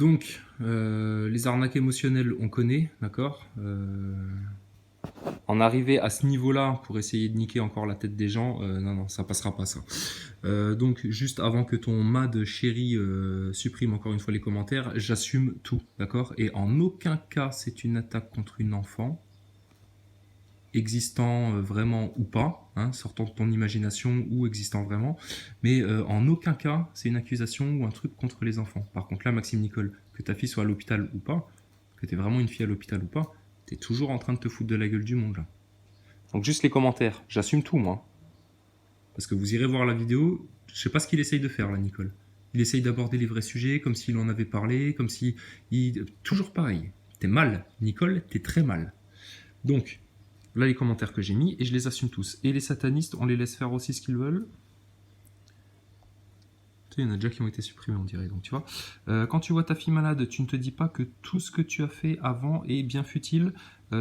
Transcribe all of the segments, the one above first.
Donc, les arnaques émotionnelles, on connaît, d'accord. En arriver à ce niveau-là pour essayer de niquer encore la tête des gens, non, non, ça passera pas ça. Donc, juste avant que ton mad chéri supprime encore une fois les commentaires, j'assume tout, d'accord. Et en aucun cas, c'est une attaque contre une enfant, existant vraiment ou pas, hein, sortant de ton imagination ou existant vraiment, mais en aucun cas c'est une accusation ou un truc contre les enfants. Par contre là, Maxime Nicole, que ta fille soit à l'hôpital ou pas, que t'es vraiment une fille à l'hôpital ou pas, t'es toujours en train de te foutre de la gueule du monde là. Donc juste les commentaires, j'assume tout moi. Parce que vous irez voir la vidéo, je sais pas ce qu'il essaye de faire là, Nicole. Il essaye d'aborder les vrais sujets, comme s'il en avait parlé, comme si... Toujours pareil. T'es mal, Nicole, t'es très mal. Donc, là, les commentaires que j'ai mis, et je les assume tous. Et les satanistes, on les laisse faire aussi ce qu'ils veulent. Il y en a déjà qui ont été supprimés, on dirait. Donc, tu vois, quand tu vois ta fille malade, tu ne te dis pas que tout ce que tu as fait avant est bien futile.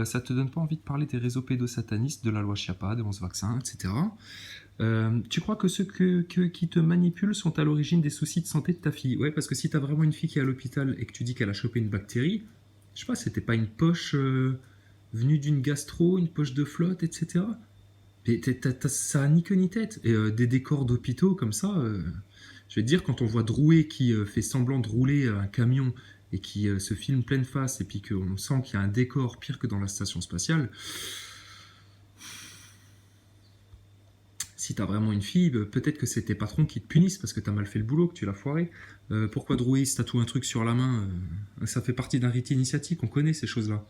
Ça te donne pas envie de parler des réseaux pédosatanistes, de la loi Chiappa, des 11 vaccins, etc. Tu crois que ceux qui te manipulent sont à l'origine des soucis de santé de ta fille? Ouais, parce que si tu as vraiment une fille qui est à l'hôpital et que tu dis qu'elle a chopé une bactérie, je sais pas, c'était pas une poche venue d'une gastro, une poche de flotte, etc. Mais ça a ni queue ni tête. Et des décors d'hôpitaux comme ça, je vais te dire, quand on voit Drouet qui fait semblant de rouler un camion et qui se filme pleine face et puis qu'on sent qu'il y a un décor pire que dans la station spatiale, si t'as vraiment une fille, peut-être que c'est tes patrons qui te punissent parce que t'as mal fait le boulot, que tu l'as foiré. Pourquoi Drouet se tatoue un truc sur la main ça fait partie d'un rite initiatique, on connaît ces choses-là.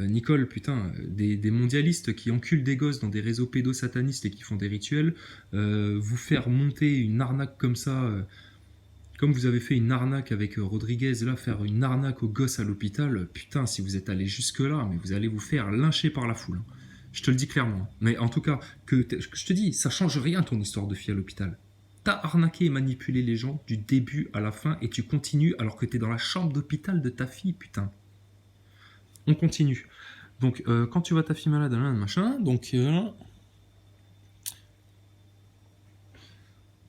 Nicole, putain, des mondialistes qui enculent des gosses dans des réseaux pédosatanistes et qui font des rituels, vous faire monter une arnaque comme ça, comme vous avez fait une arnaque avec Rodriguez, là, faire une arnaque aux gosses à l'hôpital, putain, si vous êtes allé jusque-là, mais vous allez vous faire lyncher par la foule. Je te le dis clairement. Mais en tout cas, je te dis, ça change rien ton histoire de fille à l'hôpital. T'as arnaqué et manipulé les gens du début à la fin et tu continues alors que t'es dans la chambre d'hôpital de ta fille, putain. On continue. Donc, quand tu vois ta fille malade, machin, donc...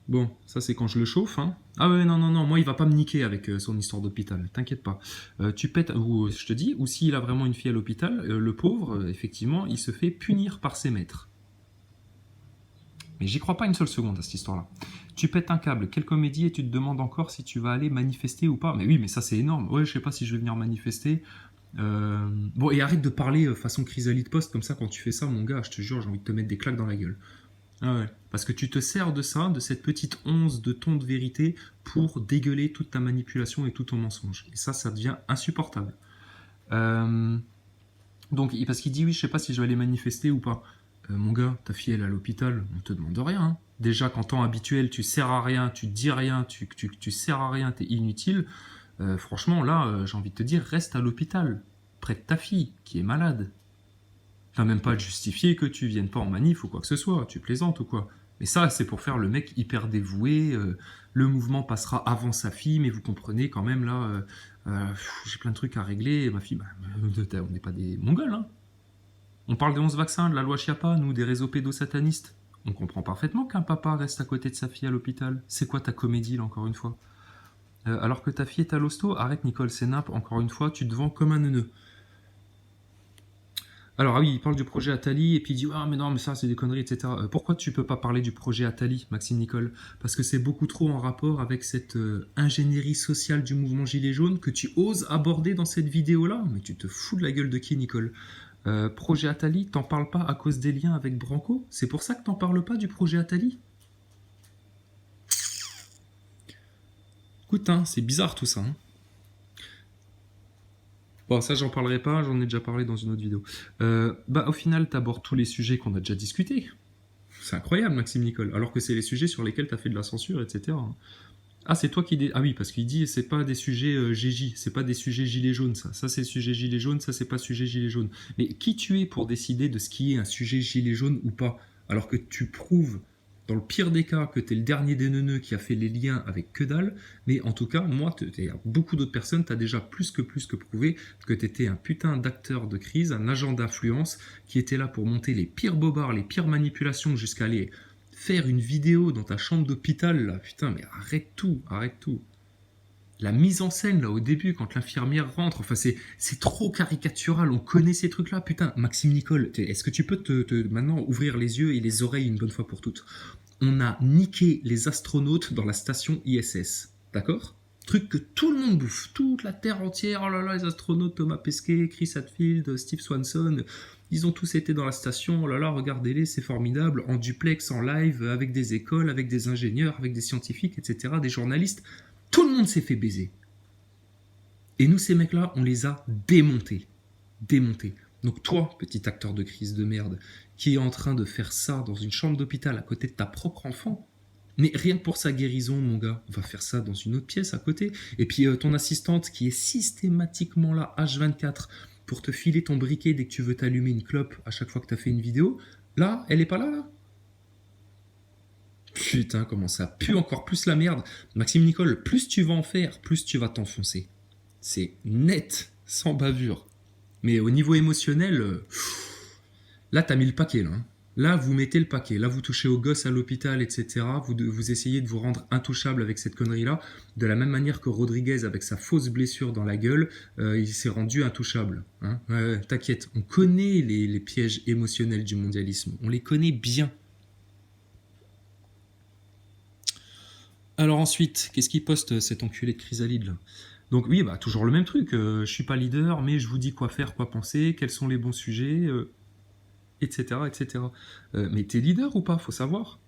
Bon, ça c'est quand je le chauffe. Hein. Ah ouais, non, non, non, moi il va pas me niquer avec son histoire d'hôpital, t'inquiète pas. Tu pètes, ou je te dis, ou s'il a vraiment une fille à l'hôpital, le pauvre, effectivement, il se fait punir par ses maîtres. Mais j'y crois pas une seule seconde à cette histoire-là. Tu pètes un câble, quelle comédie, et tu te demandes encore si tu vas aller manifester ou pas. Mais oui, mais ça c'est énorme. Ouais, je sais pas si je vais venir manifester. Bon, et arrête de parler façon chrysalide post comme ça quand tu fais ça, mon gars, je te jure, j'ai envie de te mettre des claques dans la gueule. Ah ouais. Parce que tu te sers de ça, de cette petite once de ton de vérité pour dégueuler toute ta manipulation et tout ton mensonge. Et ça devient insupportable. Donc, parce qu'il dit oui, je sais pas si je vais aller manifester ou pas. Mon gars, ta fille elle est à l'hôpital, on te demande rien. Hein. Déjà qu'en temps habituel, tu sers à rien, tu dis rien, tu sers à rien, t'es inutile. Franchement, là, j'ai envie de te dire, reste à l'hôpital, près de ta fille, qui est malade. T'as même pas à te justifier que tu viennes pas en manif ou quoi que ce soit, tu plaisantes ou quoi. Mais ça, c'est pour faire le mec hyper dévoué, le mouvement passera avant sa fille, mais vous comprenez quand même, là, j'ai plein de trucs à régler, ma fille, on n'est pas des mongols, hein. On parle des 11 vaccins, de la loi Chiappa, nous, des réseaux pédosatanistes. On comprend parfaitement qu'un papa reste à côté de sa fille à l'hôpital. C'est quoi ta comédie, là, encore une fois alors que ta fille est à l'hosto, arrête Nicole, c'est nimp, encore une fois, tu te vends comme un neuneu. Alors ah oui, il parle du projet Attali et puis il dit ah mais non mais ça c'est des conneries etc. Pourquoi tu peux pas parler du projet Attali, Maxime Nicole? Parce que c'est beaucoup trop en rapport avec cette ingénierie sociale du mouvement Gilets jaunes que tu oses aborder dans cette vidéo là. Mais tu te fous de la gueule de qui, Nicole? Projet Attali, t'en parles pas à cause des liens avec Branco? C'est pour ça que t'en parles pas du projet Attali? Écoute, hein, c'est bizarre tout ça. Hein. Bon, ça, j'en parlerai pas, j'en ai déjà parlé dans une autre vidéo. Au final, t'abordes tous les sujets qu'on a déjà discutés. C'est incroyable, Maxime Nicole. Alors que c'est les sujets sur lesquels t'as fait de la censure, etc. Ah, c'est toi qui... Ah oui, parce qu'il dit c'est pas des sujets GJ, c'est pas des sujets gilets jaunes, ça. Ça, c'est sujet gilet jaune, ça, c'est pas sujet gilet jaune. Mais qui tu es pour décider de ce qui est un sujet gilet jaune ou pas? Alors que tu prouves dans le pire des cas que t'es le dernier des neuneux qui a fait les liens avec que dalle, mais en tout cas, moi, beaucoup d'autres personnes, t'as déjà plus que prouvé que t'étais un putain d'acteur de crise, un agent d'influence qui était là pour monter les pires bobards, les pires manipulations jusqu'à aller faire une vidéo dans ta chambre d'hôpital, là, putain, mais arrête tout, arrête tout. la mise en scène, là, au début, quand l'infirmière rentre, enfin, c'est trop caricatural, on connaît ces trucs-là. Putain, Maxime Nicole, est-ce que tu peux maintenant ouvrir les yeux et les oreilles une bonne fois pour toutes? On a niqué les astronautes dans la station ISS, d'accord? Truc que tout le monde bouffe, toute la Terre entière, oh là là, les astronautes, Thomas Pesquet, Chris Hadfield, Steve Swanson, ils ont tous été dans la station, oh là là, regardez-les, c'est formidable, en duplex, en live, avec des écoles, avec des ingénieurs, avec des scientifiques, etc., des journalistes. Tout le monde s'est fait baiser. Et nous, ces mecs-là, on les a démontés. Démontés. Donc toi, petit acteur de crise de merde, qui est en train de faire ça dans une chambre d'hôpital à côté de ta propre enfant, mais rien que pour sa guérison, mon gars, on va faire ça dans une autre pièce à côté. Et puis ton assistante qui est systématiquement là, H24, pour te filer ton briquet dès que tu veux t'allumer une clope à chaque fois que tu as fait une vidéo, là, elle est pas là, là. Putain, comment ça pue encore plus la merde. Maxime Nicole, plus tu vas en faire, plus tu vas t'enfoncer. C'est net, sans bavure. Mais au niveau émotionnel, là, t'as mis le paquet, là. Là, vous mettez le paquet. Là, vous touchez aux gosses à l'hôpital, etc. Vous essayez de vous rendre intouchable avec cette connerie-là. De la même manière que Rodriguez, avec sa fausse blessure dans la gueule, il s'est rendu intouchable. Hein, t'inquiète, on connaît les pièges émotionnels du mondialisme. On les connaît bien. Alors ensuite, qu'est-ce qu'il poste, cet enculé de Chrysalide, là? Donc oui, bah toujours le même truc. Je suis pas leader, mais je vous dis quoi faire, quoi penser, quels sont les bons sujets, etc., etc. Mais t'es leader ou pas? Faut savoir.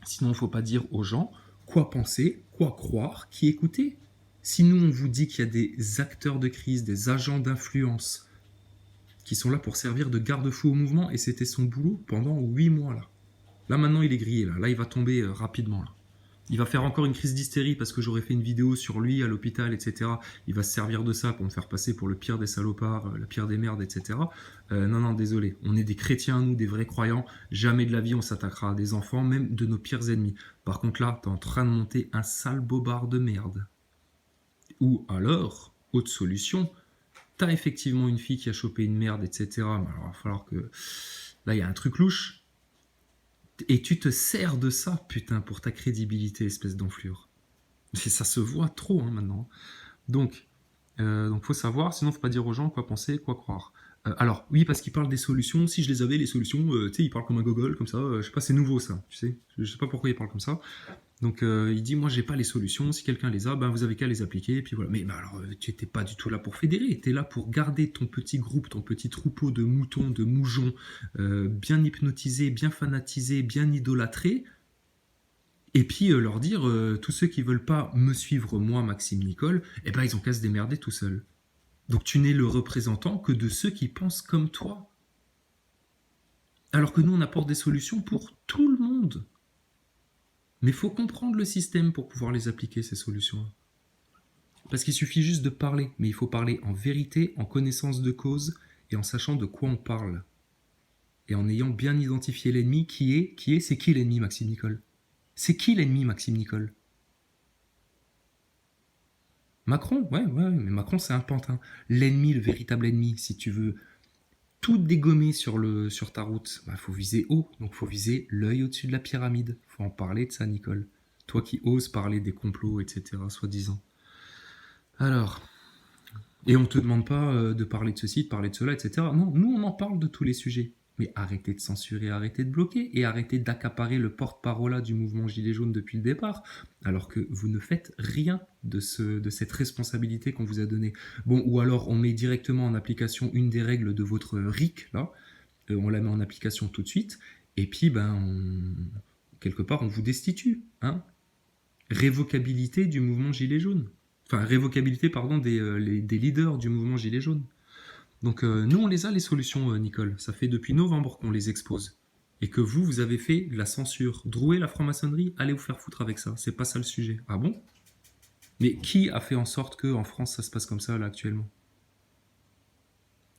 Sinon, faut pas dire aux gens quoi penser, quoi croire, qui écouter. Si nous, on vous dit qu'il y a des acteurs de crise, des agents d'influence, qui sont là pour servir de garde-fou au mouvement, et c'était son boulot pendant 8 mois, là. Là, maintenant, il est grillé, là. Là, il va tomber rapidement, là. Il va faire encore une crise d'hystérie parce que j'aurais fait une vidéo sur lui à l'hôpital, etc. Il va se servir de ça pour me faire passer pour le pire des salopards, la pire des merdes, etc. Non, désolé. On est des chrétiens, nous, des vrais croyants. Jamais de la vie on s'attaquera à des enfants, même de nos pires ennemis. Par contre, là, t'es en train de monter un sale bobard de merde. Ou alors, autre solution, t'as effectivement une fille qui a chopé une merde, etc. Mais alors, il va falloir que... Là, il y a un truc louche. Et tu te sers de ça, putain, pour ta crédibilité, espèce d'enflure. Et ça se voit trop, hein, maintenant. Donc, faut savoir, sinon faut pas dire aux gens quoi penser, quoi croire. Alors, oui, parce qu'il parle des solutions. Si je les avais, les solutions, tu sais, il parle comme un gogol, comme ça. Je sais pas, c'est nouveau, ça, tu sais. Je sais pas pourquoi il parle comme ça. Donc, il dit, moi, j'ai pas les solutions. Si quelqu'un les a, ben, vous avez qu'à les appliquer. Et puis voilà. Mais alors, tu étais pas du tout là pour fédérer. Tu es là pour garder ton petit groupe, ton petit troupeau de moutons, de moujons, bien hypnotisés, bien fanatisés, bien idolâtrés. Et puis leur dire, tous ceux qui veulent pas me suivre, moi, Maxime Nicole, eh ben, ils ont qu'à se démerder tout seuls. Donc, tu n'es le représentant que de ceux qui pensent comme toi. Alors que nous, on apporte des solutions pour tout le monde. Mais il faut comprendre le système pour pouvoir les appliquer, ces solutions. Parce qu'il suffit juste de parler, mais il faut parler en vérité, en connaissance de cause et en sachant de quoi on parle. Et en ayant bien identifié l'ennemi, c'est qui l'ennemi, Maxime Nicole? C'est qui l'ennemi, Maxime Nicole? Macron, ouais, mais Macron c'est un pantin. L'ennemi, le véritable ennemi, si tu veux tout dégommer sur ta route, bah, faut viser haut, donc faut viser l'œil au-dessus de la pyramide. Faut en parler de ça, Nicole. Toi qui oses parler des complots, etc., soi-disant. Alors, et on te demande pas de parler de ceci, de parler de cela, etc. Non, nous on en parle de tous les sujets. Mais arrêtez de censurer, arrêtez de bloquer et arrêtez d'accaparer le porte-parole du mouvement Gilets jaunes depuis le départ, alors que vous ne faites rien de cette responsabilité qu'on vous a donnée. Bon, ou alors on met directement en application une des règles de votre RIC, là, on la met en application tout de suite, et puis, quelque part, on vous destitue. Hein. Révocabilité du mouvement Gilets jaunes. Enfin, révocabilité, pardon, des leaders du mouvement Gilets jaunes. Donc nous, on les a, les solutions, Nicole. Ça fait depuis novembre qu'on les expose. Et que vous avez fait de la censure. Drouer la franc-maçonnerie, allez vous faire foutre avec ça. C'est pas ça le sujet. Ah bon? Mais qui a fait en sorte qu'en France, ça se passe comme ça, là, actuellement?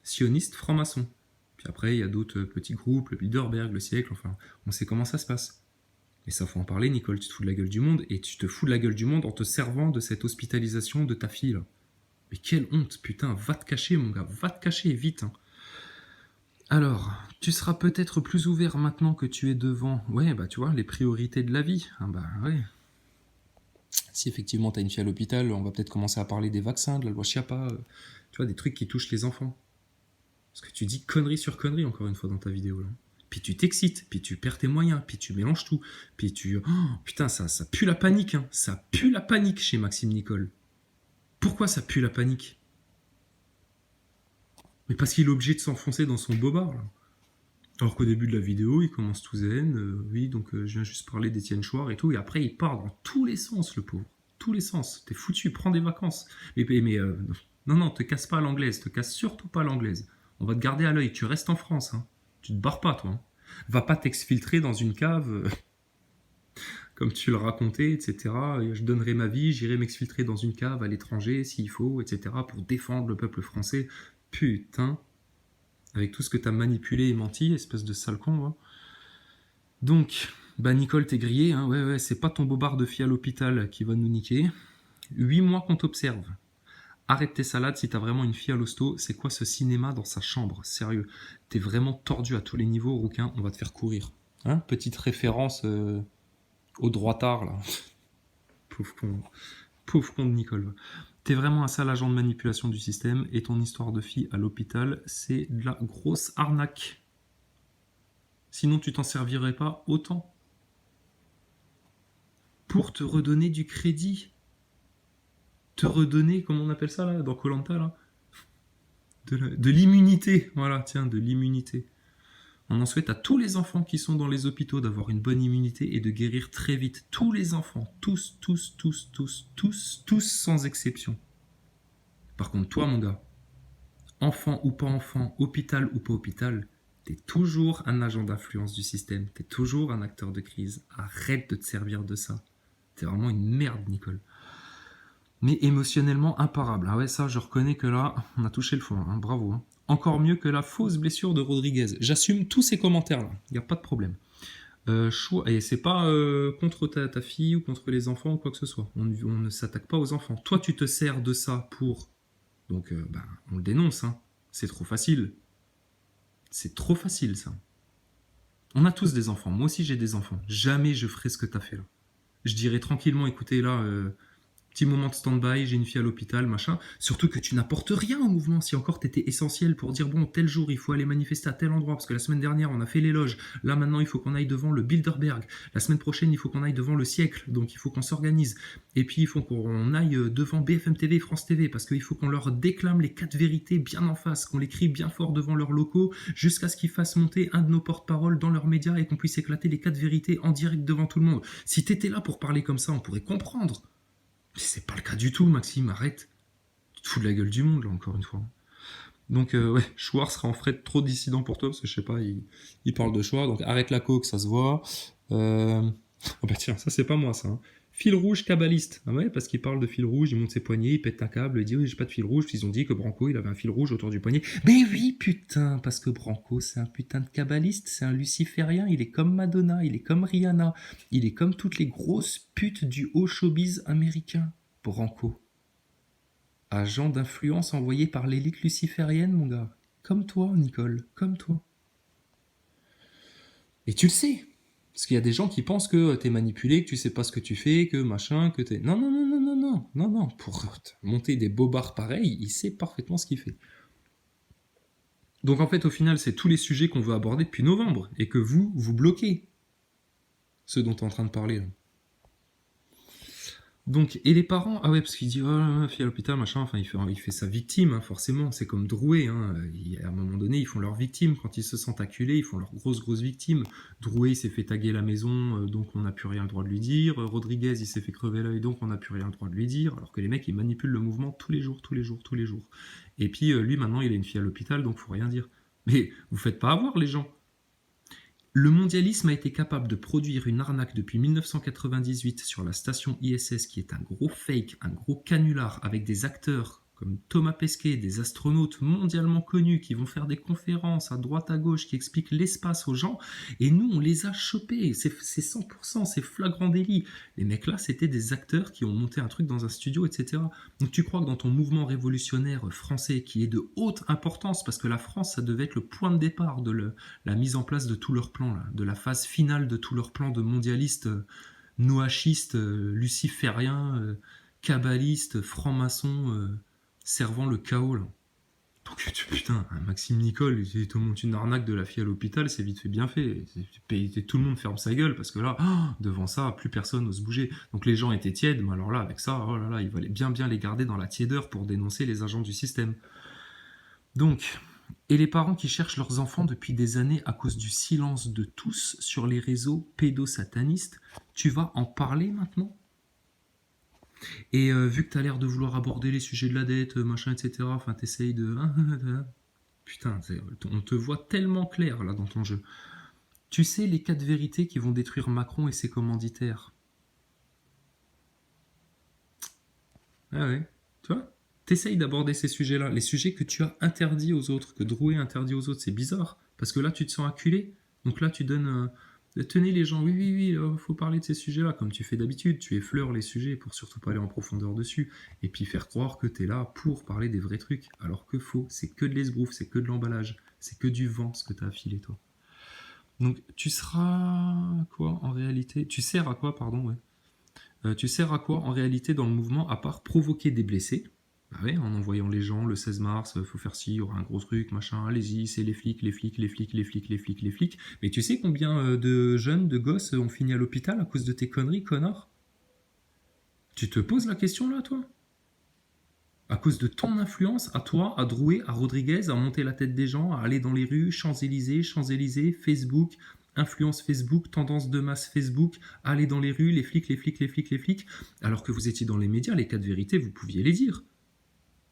Sioniste, franc-maçon. Puis après, il y a d'autres petits groupes, le Bilderberg, le siècle, enfin, on sait comment ça se passe. Mais ça, faut en parler, Nicole. Tu te fous de la gueule du monde. Et tu te fous de la gueule du monde en te servant de cette hospitalisation de ta fille, là. Mais quelle honte, putain, va te cacher, mon gars, va te cacher, vite. Hein. Alors, tu seras peut-être plus ouvert maintenant que tu es devant, ouais, bah tu vois, les priorités de la vie. Ah bah ouais. Si effectivement tu as une fille à l'hôpital, on va peut-être commencer à parler des vaccins, de la loi Chiappa, tu vois, des trucs qui touchent les enfants. Parce que tu dis connerie sur connerie encore une fois dans ta vidéo là. Puis tu t'excites, puis tu perds tes moyens, puis tu mélanges tout, puis tu... Oh, putain, ça pue la panique, hein. Ça pue la panique chez Maxime Nicole. Pourquoi ça pue la panique? Mais parce qu'il est obligé de s'enfoncer dans son bobard là. Alors qu'au début de la vidéo, il commence tout zen, oui, donc je viens juste parler d'Étienne Chouard et tout, et après il part dans tous les sens, le pauvre. Tous les sens. T'es foutu, prends des vacances. Mais non, te casse pas à l'anglaise, te casse surtout pas à l'anglaise. On va te garder à l'œil, tu restes en France, hein. Tu te barres pas, toi. Hein. Va pas t'exfiltrer dans une cave, comme tu le racontais, etc. Et je donnerai ma vie, j'irai m'exfiltrer dans une cave à l'étranger, s'il faut, etc., pour défendre le peuple français. Putain. Avec tout ce que t'as manipulé et menti, espèce de sale con, hein. Donc, bah Nicole, t'es grillé, hein, ouais, c'est pas ton bobard de fille à l'hôpital qui va nous niquer. 8 mois qu'on t'observe. Arrête tes salades si t'as vraiment une fille à l'hosto. C'est quoi ce cinéma dans sa chambre? Sérieux, t'es vraiment tordu à tous les niveaux, rouquin, on va te faire courir. Hein, petite référence au droitard, là. Pauvre con de Nicole. T'es vraiment un sale agent de manipulation du système et ton histoire de fille à l'hôpital, c'est de la grosse arnaque. Sinon, tu t'en servirais pas autant. Pour te redonner du crédit. Te redonner, comment on appelle ça là, dans Koh-Lanta là, de l'immunité. Voilà, tiens, de l'immunité. On en souhaite à tous les enfants qui sont dans les hôpitaux d'avoir une bonne immunité et de guérir très vite. Tous les enfants, tous, sans exception. Par contre, toi, mon gars, enfant ou pas enfant, hôpital ou pas hôpital, t'es toujours un agent d'influence du système. T'es toujours un acteur de crise. Arrête de te servir de ça. T'es vraiment une merde, Nicole. Mais émotionnellement imparable. Ah ouais, ça, je reconnais que là, on a touché le fond. Hein. Bravo. Hein. Encore mieux que la fausse blessure de Rodriguez. J'assume tous ces commentaires-là. Il n'y a pas de problème. Et c'est pas contre ta fille ou contre les enfants ou quoi que ce soit. On ne s'attaque pas aux enfants. Toi, tu te sers de ça pour... Donc, on le dénonce. Hein. C'est trop facile. C'est trop facile, ça. On a tous des enfants. Moi aussi, j'ai des enfants. Jamais je ferai ce que t'as fait là. Je dirais tranquillement, écoutez, là... petit moment de stand-by, j'ai une fille à l'hôpital, machin. Surtout que tu n'apportes rien au mouvement. Si encore t'étais essentiel pour dire, bon, tel jour, il faut aller manifester à tel endroit, parce que la semaine dernière, on a fait l'éloge. Là, maintenant, il faut qu'on aille devant le Bilderberg. La semaine prochaine, il faut qu'on aille devant le siècle. Donc, il faut qu'on s'organise. Et puis, il faut qu'on aille devant BFM TV et France TV, parce qu'il faut qu'on leur déclame les 4 vérités bien en face, qu'on les crie bien fort devant leurs locaux, jusqu'à ce qu'ils fassent monter un de nos porte-paroles dans leurs médias et qu'on puisse éclater les 4 vérités en direct devant tout le monde. Si t'étais là pour parler comme ça, on pourrait comprendre. Mais c'est pas le cas du tout, Maxime, arrête. Tu te fous de la gueule du monde, là, encore une fois. Donc, ouais, Chouard sera en frais trop dissident pour toi, parce que je sais pas, il parle de Chouard, donc arrête la coke, ça se voit. Oh bah tiens, ça c'est pas moi, ça. Hein. Fil rouge kabbaliste. Ah ouais, parce qu'il parle de fil rouge, il monte ses poignets, il pète un câble, il dit oui, j'ai pas de fil rouge, puis ils ont dit que Branco, il avait un fil rouge autour du poignet. Mais oui, putain, parce que Branco, c'est un putain de kabbaliste, c'est un luciférien, il est comme Madonna, il est comme Rihanna, il est comme toutes les grosses putes du haut showbiz américain. Branco. Agent d'influence envoyé par l'élite luciférienne, mon gars. Comme toi, Nicole, comme toi. Et tu le sais. Parce qu'il y a des gens qui pensent que t'es manipulé, que tu sais pas ce que tu fais, que machin, que t'es... Non. Pour monter des bobards pareils, il sait parfaitement ce qu'il fait. Donc en fait, au final, c'est tous les sujets qu'on veut aborder depuis novembre, et que vous bloquez. Ce dont tu es en train de parler, là. Donc, et les parents, ah ouais, parce qu'il dit, oh, fille à l'hôpital, machin, enfin, il fait sa victime, hein, forcément, c'est comme Drouet, hein, à un moment donné, ils font leur victime, quand ils se sentent acculés, ils font leur grosse victime. Drouet, il s'est fait taguer la maison, donc on n'a plus rien le droit de lui dire. Rodriguez, il s'est fait crever l'œil, donc on n'a plus rien le droit de lui dire, alors que les mecs, ils manipulent le mouvement tous les jours. Et puis, lui, maintenant, il a une fille à l'hôpital, donc faut rien dire. Mais vous faites pas avoir les gens. Le mondialisme a été capable de produire une arnaque depuis 1998 sur la station ISS qui est un gros fake, un gros canular avec des acteurs comme Thomas Pesquet, des astronautes mondialement connus qui vont faire des conférences à droite à gauche qui expliquent l'espace aux gens, et nous on les a chopés, c'est 100%, c'est flagrant délit. Les mecs là c'était des acteurs qui ont monté un truc dans un studio, etc. Donc tu crois que dans ton mouvement révolutionnaire français qui est de haute importance, parce que la France ça devait être le point de départ de la mise en place de tout leur plan, là, de la phase finale de tout leur plan de mondialiste noachiste, luciférien, kabbaliste, franc-maçon, servant le chaos, là. Donc, putain, Maxime Nicole, tout le monde une arnaque de la fille à l'hôpital, c'est vite fait bien fait. Tout le monde ferme sa gueule parce que là, devant ça, plus personne n'ose bouger. Donc les gens étaient tièdes, mais alors là, avec ça, oh là là, il fallait bien les garder dans la tiédeur pour dénoncer les agents du système. Donc, et les parents qui cherchent leurs enfants depuis des années à cause du silence de tous sur les réseaux pédosatanistes, tu vas en parler maintenant ? Et vu que t'as l'air de vouloir aborder les sujets de la dette, machin, etc., enfin, t'essayes de... Putain, on te voit tellement clair, là, dans ton jeu. Tu sais les 4 vérités qui vont détruire Macron et ses commanditaires. Ah ouais, tu vois ? T'essayes d'aborder ces sujets-là, les sujets que tu as interdits aux autres, que Drouet a interdit aux autres. C'est bizarre, parce que là, tu te sens acculé. Donc là, tu donnes... tenez les gens, oui, faut parler de ces sujets-là, comme tu fais d'habitude. Tu effleures les sujets pour surtout pas aller en profondeur dessus. Et puis faire croire que t'es là pour parler des vrais trucs. Alors que faux, c'est que de l'esbrouf, c'est que de l'emballage. C'est que du vent, ce que t'as affilé, toi. Donc, tu seras... quoi, en réalité ? Tu sers à quoi, pardon, ouais. Tu sers à quoi, en réalité, dans le mouvement, à part provoquer des blessés ? Bah ouais, en envoyant les gens le 16 mars, faut faire ci, il y aura un gros truc, machin, allez-y, c'est les flics. Mais tu sais combien de jeunes, de gosses ont fini à l'hôpital à cause de tes conneries, connard ? Tu te poses la question là, toi ? À cause de ton influence, à toi, à Drouet, à Rodriguez, à monter la tête des gens, à aller dans les rues, Champs-Élysées, Facebook, influence Facebook, tendance de masse Facebook, aller dans les rues, les flics, alors que vous étiez dans les médias, les 4 vérités, vous pouviez les dire.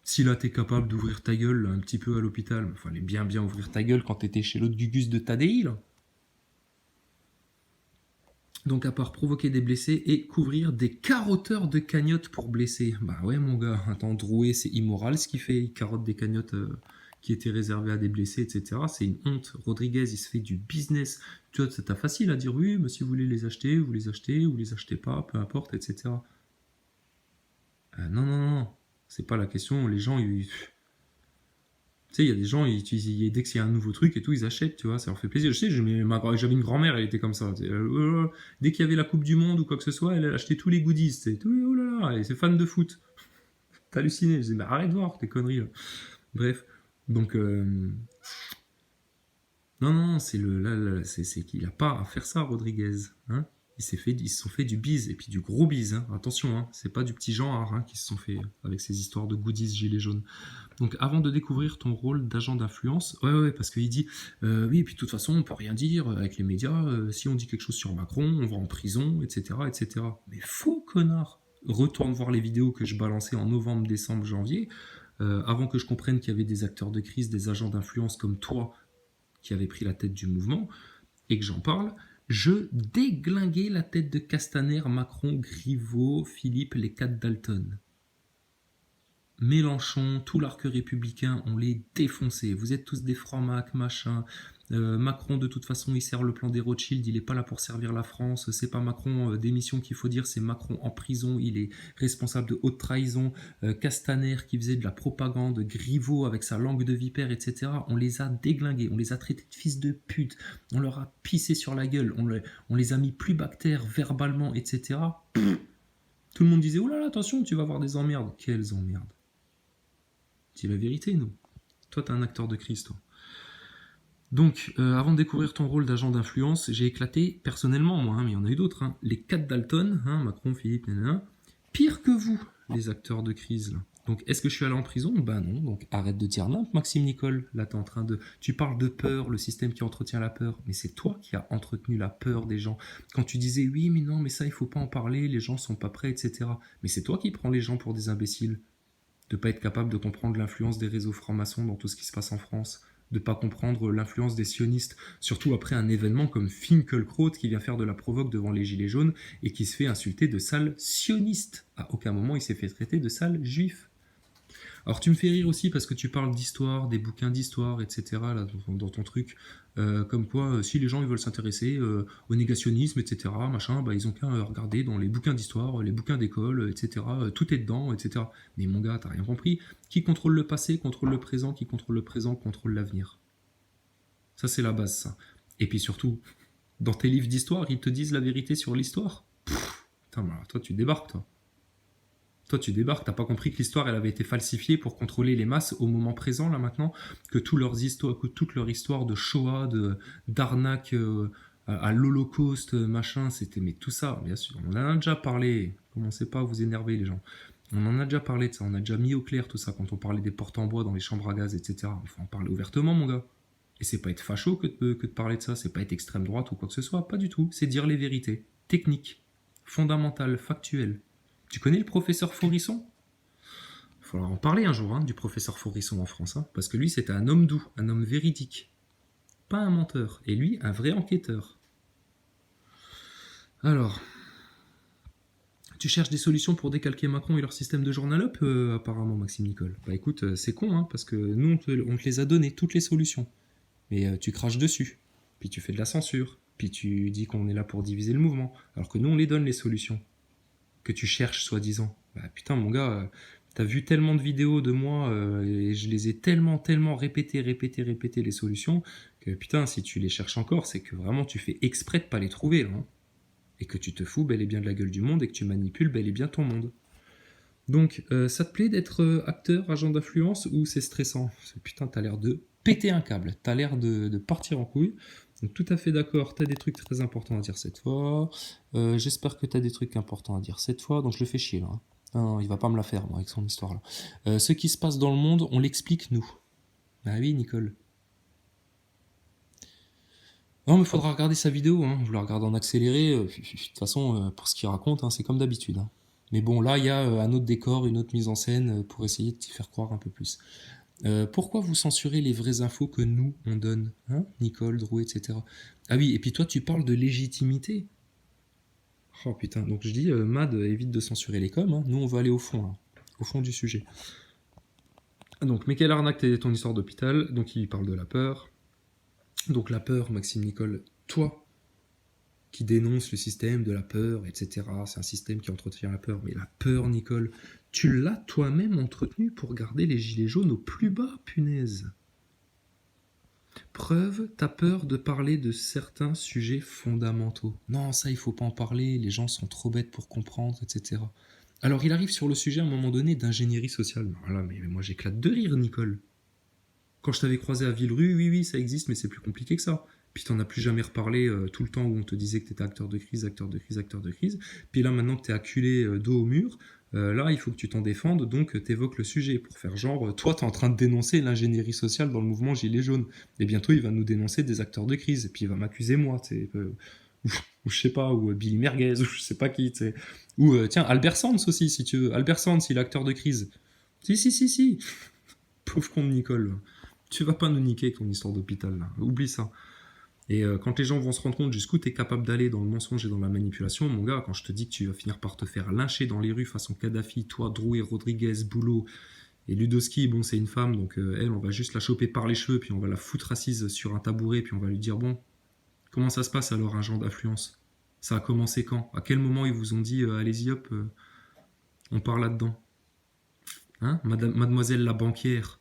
Si là t'es capable d'ouvrir ta gueule là, un petit peu à l'hôpital, il fallait bien ouvrir ta gueule quand t'étais chez l'autre Gugus de Tadei là. Donc à part provoquer des blessés et couvrir des carotteurs de cagnottes pour blesser. Bah ouais mon gars, attends, Drouet c'est immoral ce qu'il fait, il carotte des cagnottes qui étaient réservées à des blessés, etc. C'est une honte. Rodriguez il se fait du business. Tu vois, c'est facile à dire oui, mais si vous voulez les acheter, vous les achetez pas, peu importe, etc. Non. C'est pas la question, les gens, tu sais, il y a des gens, dès qu'il y a un nouveau truc et tout, ils achètent, tu vois, ça leur fait plaisir. Je sais, j'avais une grand-mère, elle était comme ça. Dès qu'il y avait la Coupe du Monde ou quoi que ce soit, elle achetait tous les goodies, oh là là, elle est fan de foot. T'as halluciné, je disais, mais arrête de voir tes conneries, là. Bref, donc, non, c'est qu'il a pas à faire ça, Rodriguez, hein. Ils se sont fait du bise, et puis du gros bise, hein. Attention, hein. C'est pas du petit genre hein, qui se sont fait avec ces histoires de goodies gilets jaunes. Donc avant de découvrir ton rôle d'agent d'influence, ouais, parce qu'il dit, oui, et puis de toute façon, on peut rien dire avec les médias, si on dit quelque chose sur Macron, on va en prison, etc. Mais faux, connard. Retourne voir les vidéos que je balançais en novembre, décembre, janvier, avant que je comprenne qu'il y avait des acteurs de crise, des agents d'influence comme toi, qui avaient pris la tête du mouvement, et que j'en parle, je déglinguais la tête de Castaner, Macron, Griveaux, Philippe, les 4 Dalton. Mélenchon, tout l'arc républicain, on les défonçait. Vous êtes tous des francs-mac, machin. Macron, de toute façon, il sert le plan des Rothschild, il n'est pas là pour servir la France. C'est pas Macron démission qu'il faut dire, c'est Macron en prison, il est responsable de haute trahison. Castaner qui faisait de la propagande, Griveaux avec sa langue de vipère, etc. On les a déglingués, on les a traités de fils de pute, on leur a pissé sur la gueule, on les a mis plus bactères verbalement, etc. Tout le monde disait, oh là là, attention, tu vas avoir des emmerdes. Quelles emmerdes? Dis la vérité, nous. Toi, t'es un acteur de crise, toi. Donc, avant de découvrir ton rôle d'agent d'influence, j'ai éclaté, personnellement, moi, mais il y en a eu d'autres, hein, les 4 Dalton, hein, Macron, Philippe, pire que vous, les acteurs de crise, là. Donc, est-ce que je suis allé en prison ? Ben non, donc arrête de dire non, Maxime Nicole. Là, t'es en train de... Tu parles de peur, le système qui entretient la peur. Mais c'est toi qui as entretenu la peur des gens. Quand tu disais, oui, mais non, mais ça, il faut pas en parler, les gens sont pas prêts, etc. Mais c'est toi qui prends les gens pour des imbéciles. De pas être capable de comprendre l'influence des réseaux francs-maçons dans tout ce qui se passe en France, de pas comprendre l'influence des sionistes, surtout après un événement comme Finkielkraut qui vient faire de la provoque devant les gilets jaunes et qui se fait insulter de sale sioniste. À aucun moment il s'est fait traiter de sale juif. Alors tu me fais rire aussi parce que tu parles d'histoire, des bouquins d'histoire, etc. Là, dans ton truc, comme quoi si les gens ils veulent s'intéresser au négationnisme, etc. Machin, bah, ils ont qu'à regarder dans les bouquins d'histoire, les bouquins d'école, etc. Tout est dedans, etc. Mais mon gars, t'as rien compris. Qui contrôle le passé, contrôle le présent, qui contrôle le présent, contrôle l'avenir. Ça c'est la base, ça. Et puis surtout, dans tes livres d'histoire, ils te disent la vérité sur l'histoire. Putain, mais alors, toi, tu débarques, toi. Toi, tu débarques, t'as pas compris que l'histoire, elle avait été falsifiée pour contrôler les masses au moment présent, là, maintenant, que toute leur histoire de Shoah, d'arnaque à l'Holocauste, machin, c'était, mais tout ça, bien sûr, on en a déjà parlé. Commencez pas à vous énerver, les gens. On en a déjà parlé de ça, on a déjà mis au clair tout ça quand on parlait des portes en bois dans les chambres à gaz, etc. Il faut en parler ouvertement, mon gars. Et c'est pas être facho que de parler de ça, c'est pas être extrême droite ou quoi que ce soit, pas du tout. C'est dire les vérités, techniques, fondamentales, factuelles. Tu connais le professeur Faurisson? Il faudra en parler un jour, hein, du professeur Faurisson en France, hein, parce que lui, c'était un homme doux, un homme véridique, pas un menteur, et lui, un vrai enquêteur. Alors, tu cherches des solutions pour décalquer Macron et leur système de journal up, apparemment, Maxime Nicole. Bah écoute, c'est con, hein, parce que nous, on te les a données, toutes les solutions. Mais tu craches dessus, puis tu fais de la censure, puis tu dis qu'on est là pour diviser le mouvement, alors que nous, on les donne les solutions que tu cherches, soi-disant. Bah putain, mon gars, t'as vu tellement de vidéos de moi, et je les ai tellement répétées les solutions, que putain, si tu les cherches encore, c'est que vraiment tu fais exprès de pas les trouver, là, hein. Et que tu te fous bel et bien de la gueule du monde, et que tu manipules bel et bien ton monde. Donc, ça te plaît d'être acteur, agent d'influence, ou c'est stressant? Putain, t'as l'air de péter un câble, t'as l'air de partir en couille. Donc, tout à fait d'accord, t'as des trucs très importants à dire cette fois. J'espère que t'as des trucs importants à dire cette fois, donc je le fais chier là, hein. Non, il va pas me la faire, moi, avec son histoire là. Ce qui se passe dans le monde, on l'explique nous. Bah oui, Nicole. Non, mais faudra regarder sa vidéo, hein. Vous la regardez en accéléré. De toute façon, pour ce qu'il raconte, hein, c'est comme d'habitude, hein. Mais bon, là, il y a un autre décor, une autre mise en scène pour essayer de t'y faire croire un peu plus. Pourquoi vous censurez les vraies infos que nous, on donne, hein, Nicole, Drouet, etc. Ah oui, et puis toi, tu parles de légitimité. Oh putain, donc je dis, Mad, évite de censurer les coms, hein. Nous, on va aller au fond, là, au fond du sujet. Donc, mais quelle arnaque t'es ton histoire d'hôpital? Donc, il parle de la peur. Donc, la peur, Maxime Nicole, toi, qui dénonce le système de la peur, etc. C'est un système qui entretient la peur. Mais la peur, Nicole, tu l'as toi-même entretenue pour garder les gilets jaunes au plus bas, punaise. Preuve, t'as peur de parler de certains sujets fondamentaux. Non, ça, il faut pas en parler, les gens sont trop bêtes pour comprendre, etc. Alors, il arrive sur le sujet à un moment donné d'ingénierie sociale. Voilà, mais moi j'éclate de rire, Nicole. Quand je t'avais croisé à Villerue, oui, ça existe, mais c'est plus compliqué que ça. Puis t'en as plus jamais reparlé tout le temps où on te disait que t'étais acteur de crise. Puis là, maintenant que t'es acculé dos au mur, là, il faut que tu t'en défendes, donc t'évoques le sujet pour faire genre, toi, t'es en train de dénoncer l'ingénierie sociale dans le mouvement Gilets jaunes. Et bientôt, il va nous dénoncer des acteurs de crise, et puis il va m'accuser moi, ou je sais pas, ou Billy Merguez, ou je sais pas qui, t'sais. Ou tiens, Albert Sands aussi, si tu veux. Albert Sands, il est acteur de crise. Si. Pauvre con de Nicole. Tu vas pas nous niquer avec ton histoire d'hôpital, là. Oublie ça. Et quand les gens vont se rendre compte jusqu'où tu es capable d'aller dans le mensonge et dans la manipulation, mon gars, quand je te dis que tu vas finir par te faire lyncher dans les rues façon Kadhafi, toi, Drouet, Rodriguez, Boulot et Ludowski, bon, c'est une femme, donc elle, on va juste la choper par les cheveux, puis on va la foutre assise sur un tabouret, puis on va lui dire, bon, comment ça se passe alors, un genre d'influence? Ça a commencé quand? À quel moment ils vous ont dit, allez-y, hop, on part là-dedans? Hein, mademoiselle la banquière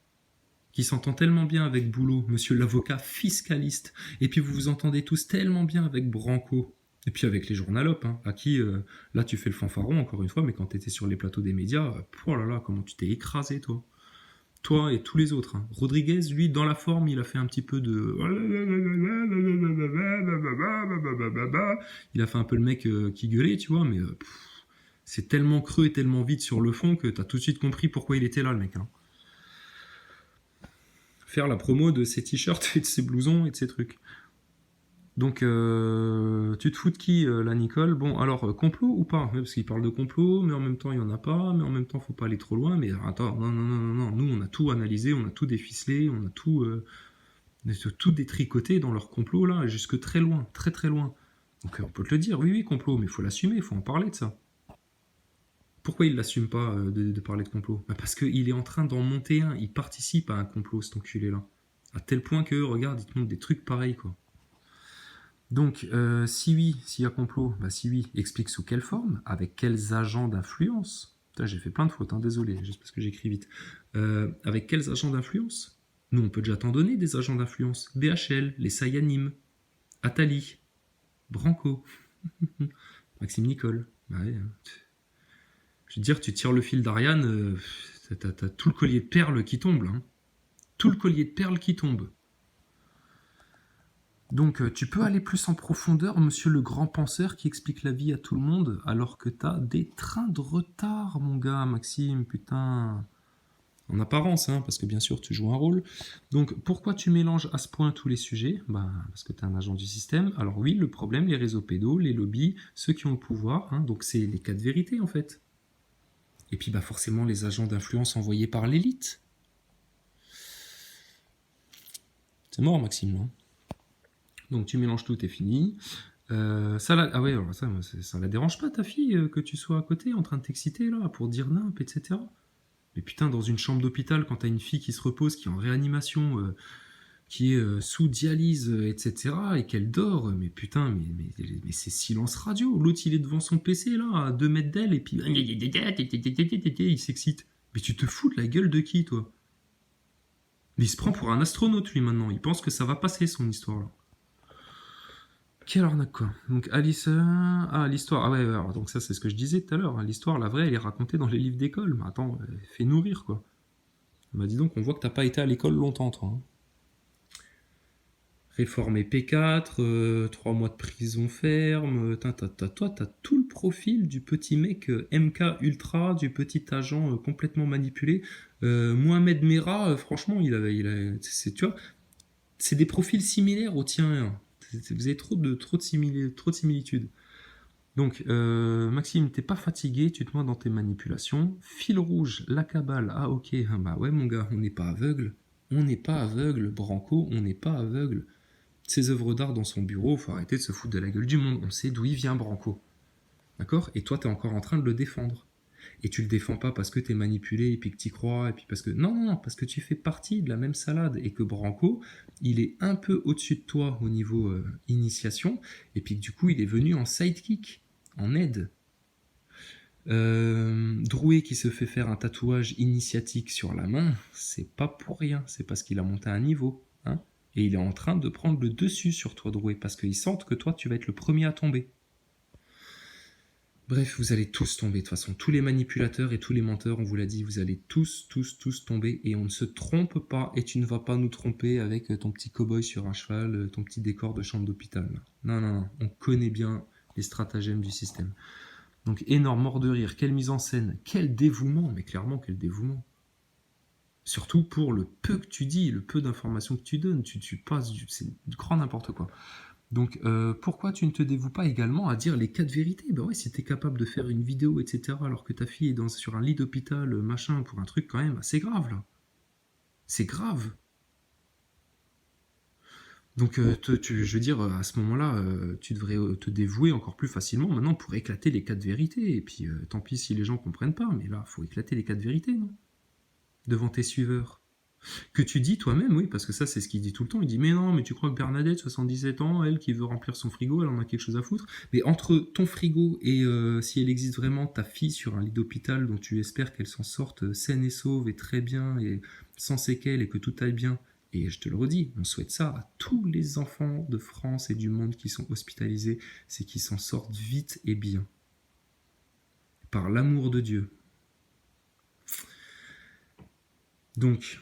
qui s'entend tellement bien avec Boulot, monsieur l'avocat fiscaliste, et puis vous vous entendez tous tellement bien avec Branco, et puis avec les journalopes, hein, à qui, là tu fais le fanfaron encore une fois, mais quand t'étais sur les plateaux des médias, oh là là, comment tu t'es écrasé toi. Toi et tous les autres, hein. Rodriguez, lui, dans la forme, il a fait un petit peu de... Il a fait un peu le mec qui gueulait, tu vois, mais c'est tellement creux et tellement vide sur le fond que t'as tout de suite compris pourquoi il était là, le mec, hein. Faire la promo de ses t-shirts et de ses blousons et de ses trucs. Donc, tu te fous de qui, là, Nicole? Bon, alors, complot ou pas? Parce qu'il parle de complot, mais en même temps, il n'y en a pas, mais en même temps, faut pas aller trop loin. Mais attends, non. Nous, on a tout analysé, on a tout déficelé, on a tout détricoté dans leur complot, là, jusque très loin, très loin. Donc, on peut te le dire, oui, complot, mais il faut l'assumer, il faut en parler de ça. Pourquoi il l'assume pas de parler de complot? Bah parce qu'il est en train d'en monter un, il participe à un complot, cet enculé-là. À tel point que, regarde, il te montre des trucs pareils, quoi. Donc, si oui, s'il y a complot, bah si oui, explique sous quelle forme, avec quels agents d'influence. Putain, j'ai fait plein de fautes, hein, désolé, juste parce que j'écris vite. Avec quels agents d'influence? Nous, on peut déjà t'en donner des agents d'influence. BHL, les Sayanim, Attali, Branco. Maxime Nicole. Bah ouais, hein. Je veux dire, tu tires le fil d'Ariane, t'as tout le collier de perles qui tombe, là, hein. Tout le collier de perles qui tombe. Donc, tu peux aller plus en profondeur, monsieur le grand penseur qui explique la vie à tout le monde, alors que t'as des trains de retard, mon gars, Maxime, putain. En apparence, hein, parce que bien sûr, tu joues un rôle. Donc, pourquoi tu mélanges à ce point tous les sujets? Bah, parce que tu es un agent du système. Alors oui, le problème, les réseaux pédos, les lobbies, ceux qui ont le pouvoir, hein, donc c'est les quatre vérités, en fait. Et puis, bah, forcément, les agents d'influence envoyés par l'élite. C'est mort, Maxime, non? Donc, tu mélanges tout, t'es fini. Ah ouais, alors ça la dérange pas, ta fille, que tu sois à côté, en train de t'exciter, là, pour dire nimp, etc. Mais putain, dans une chambre d'hôpital, quand t'as une fille qui se repose, qui est en réanimation, qui est sous dialyse, etc., et qu'elle dort, mais putain, mais c'est silence radio. L'autre, il est devant son PC, là, à 2 mètres d'elle, et puis il s'excite. Mais tu te fous de la gueule de qui, toi? Mais il se prend pour un astronaute, lui, maintenant. Il pense que ça va passer, son histoire, là. Quelle arnaque, quoi. Donc, Alice... Ah, l'histoire. Ah ouais, alors, donc ça, c'est ce que je disais tout à l'heure, hein. L'histoire, la vraie, elle est racontée dans les livres d'école. Mais attends, fais nourrir, quoi. Bah dis donc, on voit que t'as pas été à l'école longtemps, toi, hein. Réformé P4, 3 mois de prison ferme. Toi, t'as tout le profil du petit mec MK Ultra, du petit agent complètement manipulé. Mohamed Merah, franchement, tu vois, c'est des profils similaires aux tiens, hein. Vous avez trop de similitudes. Donc, Maxime, t'es pas fatigué, tu te vois dans tes manipulations. Fil rouge, la cabale. Ah, ok, ah, bah ouais, mon gars, on n'est pas aveugle. On n'est pas aveugle, Branco, on n'est pas aveugle. Ses œuvres d'art dans son bureau, faut arrêter de se foutre de la gueule du monde. On sait d'où il vient, Branco. D'accord? Et toi, t'es encore en train de le défendre. Et tu le défends pas parce que t'es manipulé et puis que t'y crois, et puis parce que. Non, non, non, parce que tu fais partie de la même salade et que Branco, il est un peu au-dessus de toi au niveau initiation, et puis que du coup, il est venu en sidekick, en aide. Drouet qui se fait faire un tatouage initiatique sur la main, c'est pas pour rien, c'est parce qu'il a monté un niveau, hein. Et il est en train de prendre le dessus sur toi, Drouet, parce qu'ils sentent que toi, tu vas être le premier à tomber. Bref, vous allez tous tomber, de toute façon. Tous les manipulateurs et tous les menteurs, on vous l'a dit, vous allez tous tomber, et on ne se trompe pas, et tu ne vas pas nous tromper avec ton petit cow-boy sur un cheval, ton petit décor de chambre d'hôpital. Non, non, non, on connaît bien les stratagèmes du système. Donc, énorme mort de rire, quelle mise en scène, quel dévouement, mais clairement, quel dévouement. Surtout pour le peu que tu dis, le peu d'informations que tu donnes, tu passes, c'est du grand n'importe quoi. Donc, pourquoi tu ne te dévoues pas également à dire les 4 vérités? Ben ouais, si t'es capable de faire une vidéo, etc., alors que ta fille est sur un lit d'hôpital, machin, pour un truc quand même assez grave, là. C'est grave. Donc, je veux dire, à ce moment-là, tu devrais te dévouer encore plus facilement maintenant pour éclater les 4 vérités. Et puis, tant pis si les gens comprennent pas, mais là, faut éclater les 4 vérités, non? Devant tes suiveurs. Que tu dis toi-même, oui, parce que ça, c'est ce qu'il dit tout le temps. Il dit, mais non, mais tu crois que Bernadette, 77 ans, elle qui veut remplir son frigo, elle en a quelque chose à foutre. Mais entre ton frigo et si elle existe vraiment, ta fille sur un lit d'hôpital dont tu espères qu'elle s'en sorte saine et sauve et très bien et sans séquelles et que tout aille bien, et je te le redis, on souhaite ça à tous les enfants de France et du monde qui sont hospitalisés, c'est qu'ils s'en sortent vite et bien. Par l'amour de Dieu. Donc,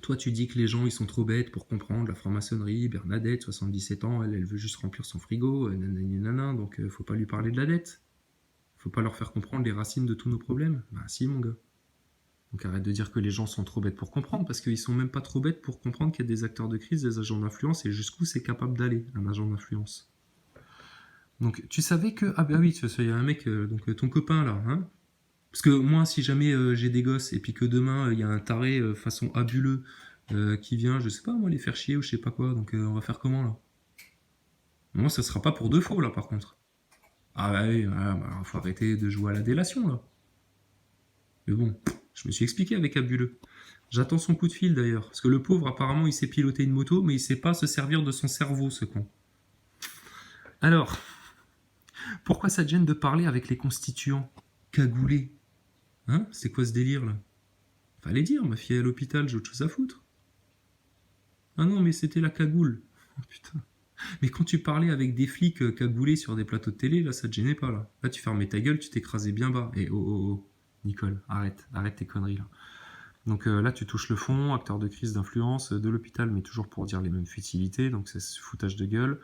toi, tu dis que les gens, ils sont trop bêtes pour comprendre la franc-maçonnerie. Bernadette, 77 ans, elle veut juste remplir son frigo, nanana, donc faut pas lui parler de la dette. Faut pas leur faire comprendre les racines de tous nos problèmes. Bah si, mon gars. Donc arrête de dire que les gens sont trop bêtes pour comprendre, parce qu'ils sont même pas trop bêtes pour comprendre qu'il y a des acteurs de crise, des agents d'influence, et jusqu'où c'est capable d'aller, un agent d'influence. Donc tu savais que... Ah bah oui, il y a un mec, ton copain là, hein. Parce que moi, si jamais j'ai des gosses, et puis que demain, il y a un taré façon abuleux qui vient, je sais pas, moi, les faire chier ou je sais pas quoi, donc on va faire comment là? Moi, ça sera pas pour de faux là, par contre. Ah bah oui, voilà, bah, faut arrêter de jouer à la délation là. Mais bon, je me suis expliqué avec abuleux. J'attends son coup de fil d'ailleurs, parce que le pauvre, apparemment, il sait piloter une moto, mais il sait pas se servir de son cerveau, ce con. Alors, pourquoi ça te gêne de parler avec les constituants cagoulés? Hein? C'est quoi ce délire là? Fallait dire, ma fille est à l'hôpital, j'ai autre chose à foutre. Ah non, mais c'était la cagoule. Oh putain. Mais quand tu parlais avec des flics cagoulés sur des plateaux de télé, là, ça te gênait pas, là. Là, tu fermais ta gueule, tu t'écrasais bien bas. Et oh, oh, oh, Nicole, arrête tes conneries, là. Donc là, tu touches le fond, acteur de crise d'influence de l'hôpital, mais toujours pour dire les mêmes futilités, donc c'est ce foutage de gueule.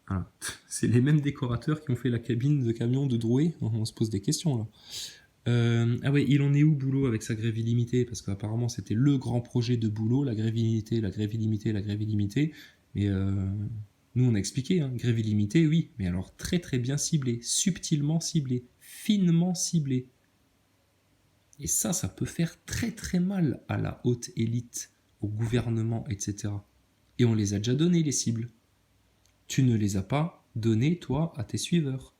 Voilà. C'est les mêmes décorateurs qui ont fait la cabine de camion de Drouet. On se pose des questions, là. Ah ouais, il en est où Boulot avec sa grève illimitée? Parce qu'apparemment c'était le grand projet de Boulot, la grève illimitée, la grève illimitée, la grève illimitée. Mais nous on a expliqué, hein, grève illimitée, oui, mais alors très très bien ciblée, subtilement ciblée, finement ciblée. Et ça peut faire très très mal à la haute élite, au gouvernement, etc. Et on les a déjà donné les cibles. Tu ne les as pas données, toi, à tes suiveurs.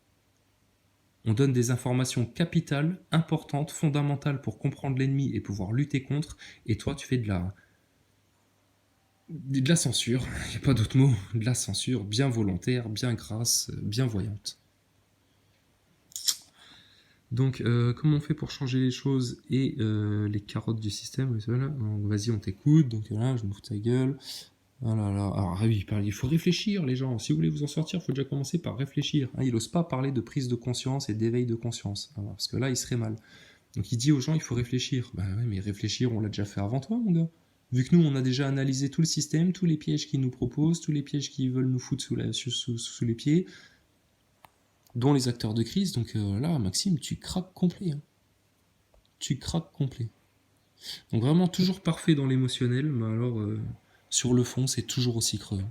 On donne des informations capitales, importantes, fondamentales pour comprendre l'ennemi et pouvoir lutter contre, et toi tu fais de la censure, il n'y a pas d'autre mot, de la censure bien volontaire, bien grasse, bien voyante. Donc comment on fait pour changer les choses et les carottes du système? Donc, vas-y, on t'écoute, donc là je me fous de ta gueule. Ah là là. Alors oui, il faut réfléchir les gens, si vous voulez vous en sortir, il faut déjà commencer par réfléchir. Hein, il n'ose pas parler de prise de conscience et d'éveil de conscience, hein, parce que là il serait mal. Donc il dit aux gens il faut réfléchir. Bah ouais, mais réfléchir on l'a déjà fait avant toi mon gars. Vu que nous on a déjà analysé tout le système, tous les pièges qu'ils nous proposent, tous les pièges qu'ils veulent nous foutre sous les pieds, dont les acteurs de crise, donc là Maxime tu craques complet. Hein. Tu craques complet. Donc vraiment toujours parfait dans l'émotionnel, mais alors sur le fond c'est toujours aussi creux.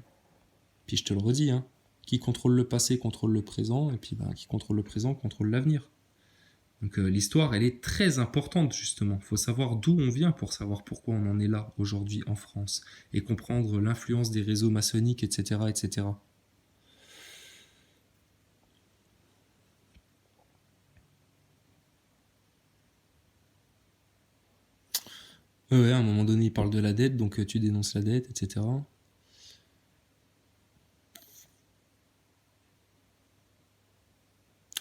Puis je te le redis, hein, qui contrôle le passé contrôle le présent, et puis qui contrôle le présent contrôle l'avenir. Donc l'histoire, elle est très importante justement. Il faut savoir d'où on vient pour savoir pourquoi on en est là aujourd'hui en France, et comprendre l'influence des réseaux maçonniques, etc., etc. Ouais, à un moment donné, il parle de la dette, donc tu dénonces la dette, etc.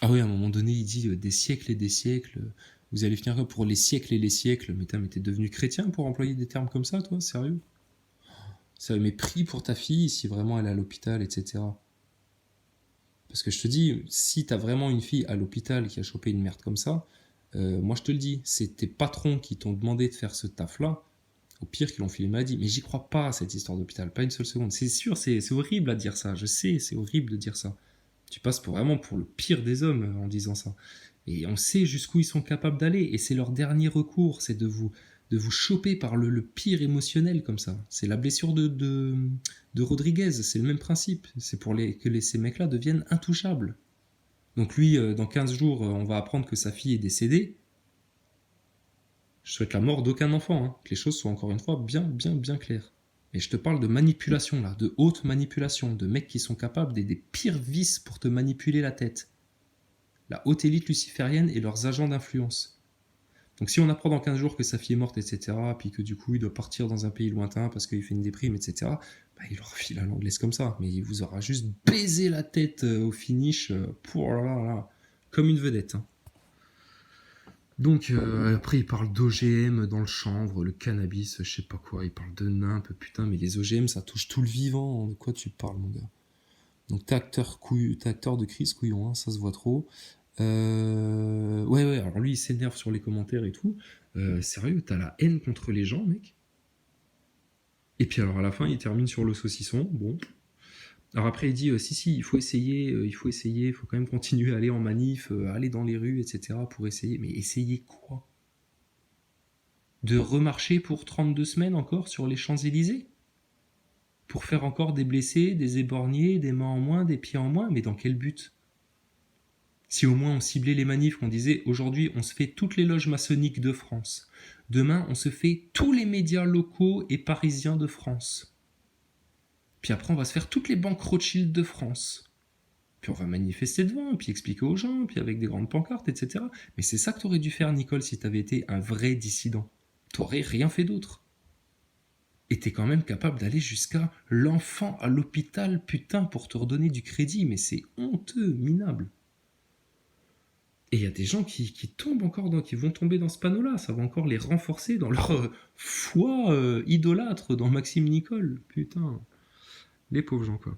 Ah oui, à un moment donné, il dit des siècles et des siècles. Vous allez finir pour les siècles et les siècles. Mais t'es devenu chrétien pour employer des termes comme ça, toi? Sérieux? Ça mais prie pour ta fille si vraiment elle est à l'hôpital, etc. Parce que je te dis, si t'as vraiment une fille à l'hôpital qui a chopé une merde comme ça, moi je te le dis, c'est tes patrons qui t'ont demandé de faire ce taf-là. Au pire, qu'ils l'ont filé maladie. Mais j'y crois pas à cette histoire d'hôpital, pas une seule seconde. C'est sûr, c'est horrible à dire ça. Je sais, c'est horrible de dire ça. Tu passes vraiment pour le pire des hommes en disant ça. Et on sait jusqu'où ils sont capables d'aller. Et c'est leur dernier recours, c'est de vous choper par le pire émotionnel comme ça. C'est la blessure de Rodriguez, c'est le même principe. C'est pour ces mecs-là deviennent intouchables. Donc lui, dans 15 jours, on va apprendre que sa fille est décédée. Je souhaite la mort d'aucun enfant, hein. Que les choses soient encore une fois bien, bien, bien claires. Mais je te parle de manipulation là, de haute manipulation, de mecs qui sont capables des pires vices pour te manipuler la tête. La haute élite luciférienne et leurs agents d'influence. Donc si on apprend dans 15 jours que sa fille est morte, etc., puis que du coup il doit partir dans un pays lointain parce qu'il fait une déprime, etc., il leur file à l'anglaise comme ça. Mais il vous aura juste baisé la tête au finish, comme une vedette. Hein. Donc après il parle d'OGM dans le chanvre, le cannabis, je sais pas quoi, il parle de nimp, putain mais les OGM ça touche tout le vivant, de quoi tu parles mon gars? Donc t'es acteur de crise couillon, hein, ça se voit trop. Ouais, alors lui il s'énerve sur les commentaires et tout. Sérieux, t'as la haine contre les gens mec. Et puis alors à la fin il termine sur le saucisson, bon. Alors après il dit si il faut essayer, il faut quand même continuer à aller en manif, aller dans les rues, etc. pour essayer. Mais essayer quoi? De remarcher pour 32 semaines encore sur les Champs-Élysées? Pour faire encore des blessés, des éborgnés, des mains en moins, des pieds en moins? Mais dans quel but? Si au moins on ciblait les manifs, qu'on disait aujourd'hui on se fait toutes les loges maçonniques de France, demain on se fait tous les médias locaux et parisiens de France. Puis après, on va se faire toutes les banques Rothschild de France. Puis on va manifester devant, puis expliquer aux gens, puis avec des grandes pancartes, etc. Mais c'est ça que t'aurais dû faire, Nicole, si t'avais été un vrai dissident. T'aurais rien fait d'autre. Et t'es quand même capable d'aller jusqu'à l'enfant à l'hôpital, putain, pour te redonner du crédit. Mais c'est honteux, minable. Et il y a des gens qui tombent encore, qui vont tomber dans ce panneau-là. Ça va encore les renforcer dans leur foi idolâtre dans Maxime Nicole. Putain. Les pauvres gens, quoi.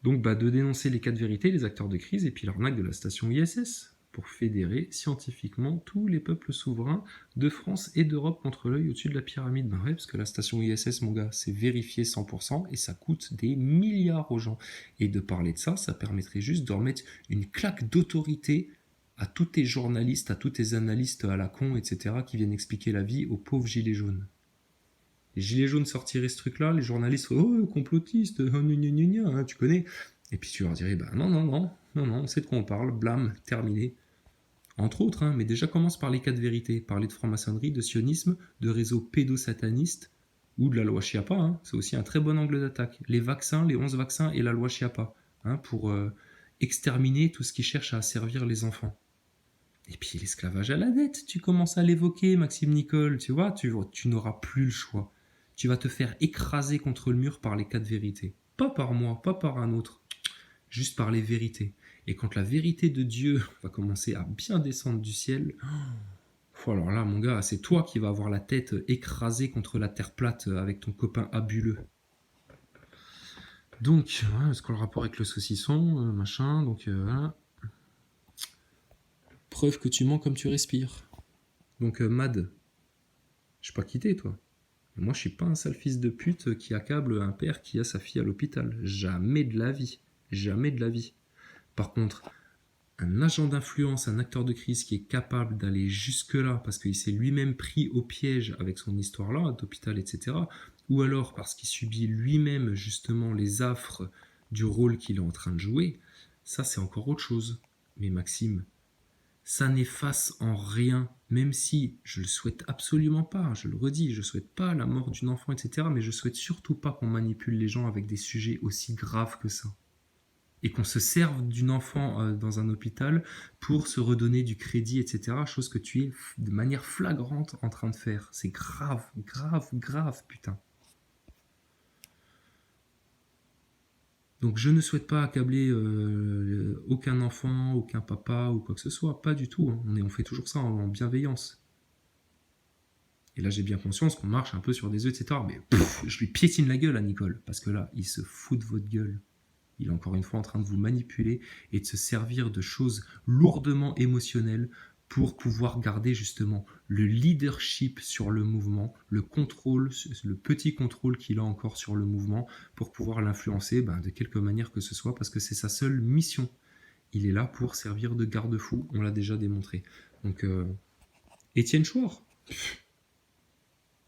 Donc de dénoncer les 4 vérités, les acteurs de crise et puis l'arnaque de la station ISS pour fédérer scientifiquement tous les peuples souverains de France et d'Europe contre l'œil au-dessus de la pyramide. Ben ouais, parce que la station ISS, mon gars, c'est vérifié 100% et ça coûte des milliards aux gens. Et de parler de ça, ça permettrait juste de remettre une claque d'autorité à tous tes journalistes, à tous tes analystes à la con, etc., qui viennent expliquer la vie aux pauvres gilets jaunes. Les gilets jaunes sortiraient ce truc-là, les journalistes seraient « Oh, complotiste, hein, tu connais ?» Et puis tu leur dirais « Non, on sait de quoi on parle, blâme, terminé. » Entre autres, mais déjà commence par les 4 vérités. Parler de franc-maçonnerie, de sionisme, de réseaux pédosatanistes ou de la loi Chiappa. C'est aussi un très bon angle d'attaque. Les vaccins, les 11 vaccins et la loi Chiappa. Pour exterminer tout ce qui cherche à asservir les enfants. Et puis l'esclavage à la dette, tu commences à l'évoquer, Maxime Nicole. Tu vois, tu n'auras plus le choix. Tu vas te faire écraser contre le mur par les 4 vérités. Pas par moi, pas par un autre. Juste par les vérités. Et quand la vérité de Dieu va commencer à bien descendre du ciel, alors là, mon gars, c'est toi qui vas avoir la tête écrasée contre la terre plate avec ton copain abuleux. Donc, est-ce qu'on a le rapport avec le saucisson, machin, donc voilà. Preuve que tu mens comme tu respires. Donc, Mad, je suis pas quitté, toi. Moi, je suis pas un sale fils de pute qui accable un père qui a sa fille à l'hôpital. Jamais de la vie. Jamais de la vie. Par contre, un agent d'influence, un acteur de crise qui est capable d'aller jusque-là parce qu'il s'est lui-même pris au piège avec son histoire-là, d'hôpital, etc., ou alors parce qu'il subit lui-même justement les affres du rôle qu'il est en train de jouer, ça c'est encore autre chose. Mais Maxime, ça n'efface en rien, même si je le souhaite absolument pas, je le redis, je souhaite pas la mort d'une enfant, etc., mais je souhaite surtout pas qu'on manipule les gens avec des sujets aussi graves que ça. Et qu'on se serve d'une enfant dans un hôpital pour se redonner du crédit, etc. Chose que tu es de manière flagrante en train de faire. C'est grave, grave, grave, putain. Donc je ne souhaite pas accabler aucun enfant, aucun papa ou quoi que ce soit. Pas du tout. On fait toujours ça en bienveillance. Et là, j'ai bien conscience qu'on marche un peu sur des œufs, etc. Mais je lui piétine la gueule à Nicole. Parce que là, il se fout de votre gueule. Il est encore une fois en train de vous manipuler et de se servir de choses lourdement émotionnelles pour pouvoir garder justement le leadership sur le mouvement, le contrôle, le petit contrôle qu'il a encore sur le mouvement pour pouvoir l'influencer de quelque manière que ce soit parce que c'est sa seule mission. Il est là pour servir de garde-fou, on l'a déjà démontré. Donc, Étienne Chouard.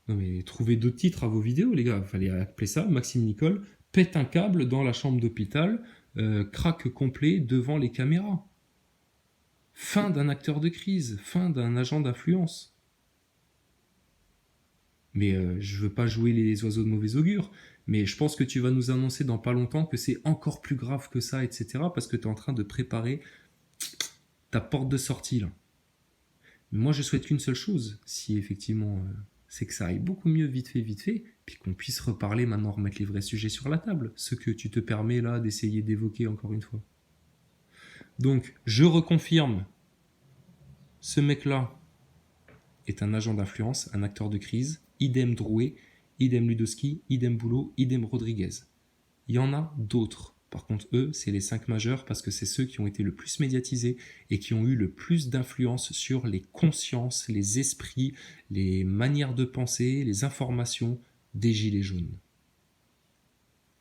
Non mais trouvez d'autres titres à vos vidéos les gars, il fallait appeler ça Maxime Nicole pète un câble dans la chambre d'hôpital, craque complet devant les caméras. Fin d'un acteur de crise, fin d'un agent d'influence. Mais je veux pas jouer les oiseaux de mauvais augure, mais je pense que tu vas nous annoncer dans pas longtemps que c'est encore plus grave que ça, etc. parce que tu es en train de préparer ta porte de sortie là. Mais moi je souhaite qu'une seule chose, si effectivement... c'est que ça aille beaucoup mieux vite fait, puis qu'on puisse reparler maintenant, remettre les vrais sujets sur la table, ce que tu te permets là d'essayer d'évoquer encore une fois. Donc, je reconfirme, ce mec-là est un agent d'influence, un acteur de crise, idem Drouet, idem Ludowski, idem Boulot, idem Rodriguez. Il y en a d'autres. Par contre, eux, c'est les 5 majeurs parce que c'est ceux qui ont été le plus médiatisés et qui ont eu le plus d'influence sur les consciences, les esprits, les manières de penser, les informations des gilets jaunes.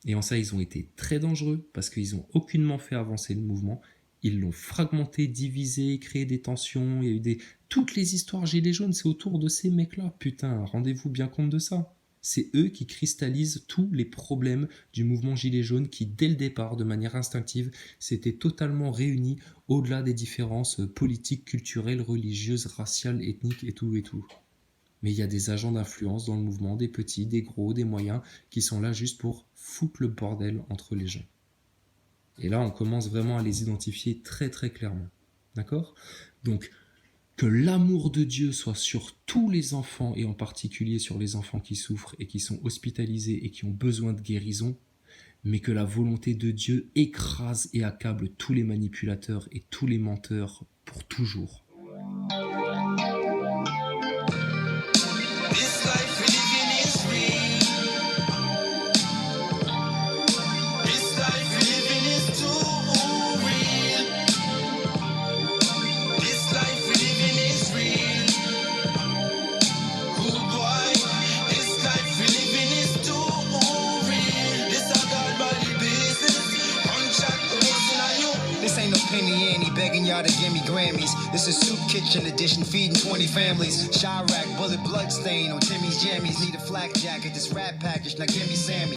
Et en ça, ils ont été très dangereux parce qu'ils n'ont aucunement fait avancer le mouvement. Ils l'ont fragmenté, divisé, créé des tensions. Il y a eu toutes les histoires gilets jaunes, c'est autour de ces mecs-là. Putain, rendez-vous bien compte de ça. C'est eux qui cristallisent tous les problèmes du mouvement Gilets jaunes qui, dès le départ, de manière instinctive, s'étaient totalement réunis au-delà des différences politiques, culturelles, religieuses, raciales, ethniques et tout. Mais il y a des agents d'influence dans le mouvement, des petits, des gros, des moyens, qui sont là juste pour foutre le bordel entre les gens. Et là, on commence vraiment à les identifier très très clairement. D'accord ? Donc, que l'amour de Dieu soit sur tous les enfants, et en particulier sur les enfants qui souffrent et qui sont hospitalisés et qui ont besoin de guérison, mais que la volonté de Dieu écrase et accable tous les manipulateurs et tous les menteurs pour toujours. Penny Annie begging y'all to give me Grammys. This is Soup Kitchen edition, feeding 20 families. Chirac, bullet blood stain on Timmy's jammies. Need a flak jacket, this rap package, now give me Sammy.